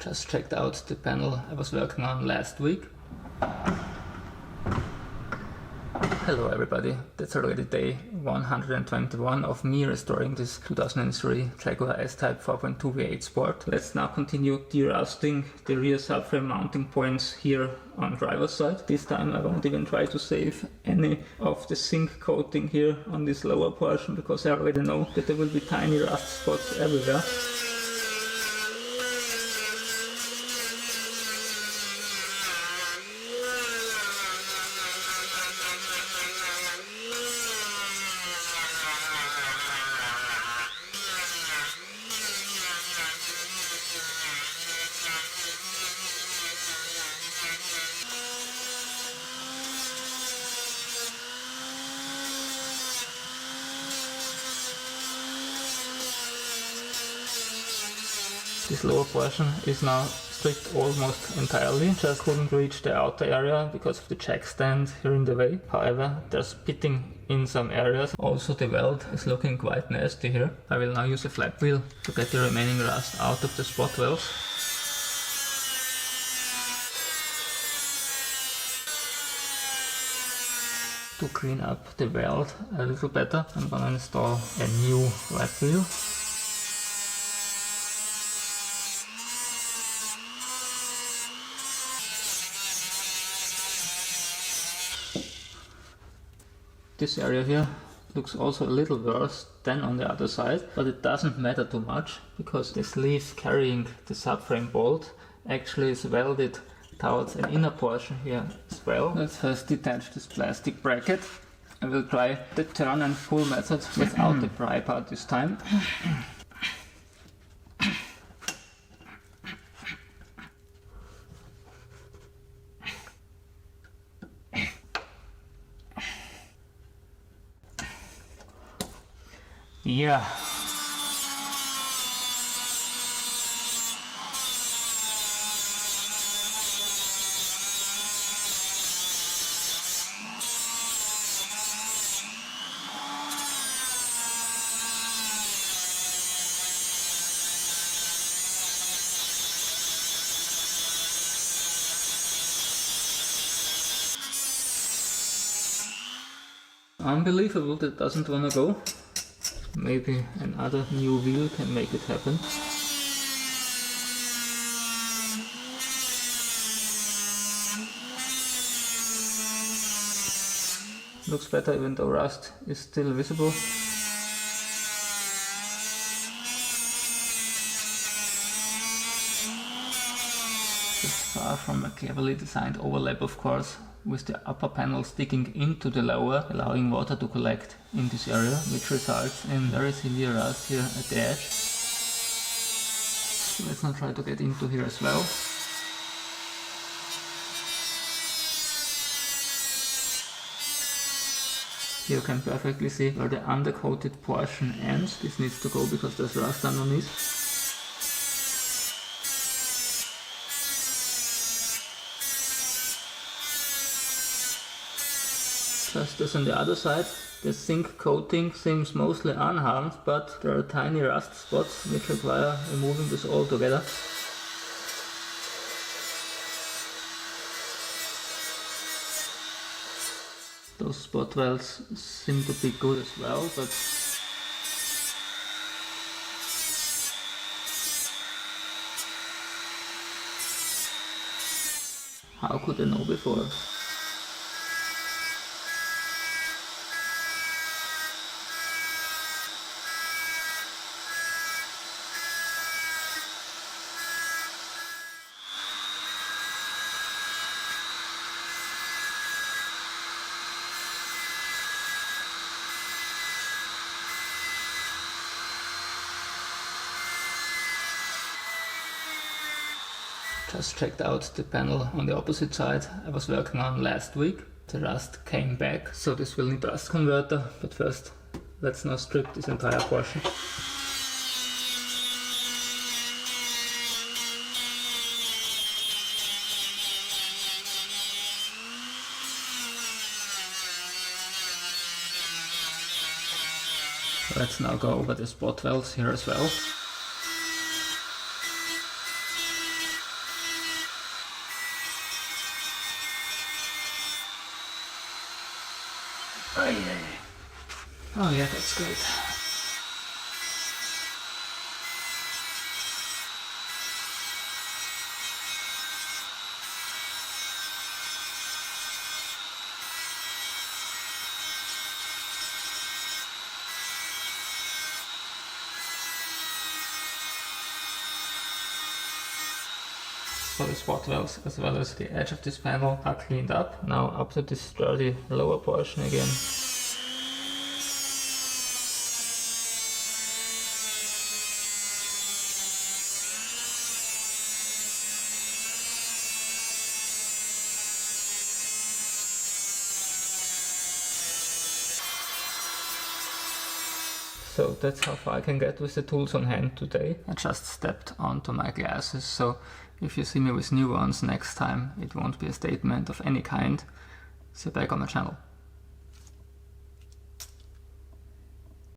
Just checked out the panel I was working on last week. Hello everybody, that's already day 121 of me restoring this 2003 Jaguar S-Type 4.2 V8 Sport. Let's now continue derusting the rear subframe mounting points here on driver's side. This time I won't even try to save any of the zinc coating here on this lower portion, because I already know that there will be tiny rust spots everywhere. This lower portion is now stripped almost entirely, just couldn't reach the outer area because of the jack stand here in the way. However, there's pitting in some areas. Also the weld is looking quite nasty here. I will now use a flap wheel to get the remaining rust out of the spot welds. To clean up the weld a little better, I'm gonna install a new flap wheel. This area here looks also a little worse than on the other side, but it doesn't matter too much because the sleeve carrying the subframe bolt actually is welded towards an inner portion here as well. Let's first detach this plastic bracket. I will try the turn and pull method without the pry part this time. Yeah. Unbelievable that doesn't wanna go. Maybe another new wheel can make it happen. Looks better even though rust is still visible. It's far from a cleverly designed overlap, of course, with the upper panel sticking into the lower, allowing water to collect in this area, which results in very severe rust here at the edge. So let's now try to get into here as well. Here you can perfectly see where the undercoated portion ends. This needs to go because there's rust underneath. Just as on the other side, the zinc coating seems mostly unharmed, but there are tiny rust spots which require removing this all together. Those spot welds seem to be good as well, but how could I know before? Just checked out the panel on the opposite side I was working on last week. The rust came back, so this will need a rust converter, but first let's now strip this entire portion. Let's now go over the spot welds here as well. Oh yeah, that's great. So the spot wells as well as the edge of this panel are cleaned up. Now up to this dirty lower portion again. So that's how far I can get with the tools on hand today. I just stepped onto my glasses, so if you see me with new ones next time, it won't be a statement of any kind. See you back on my channel.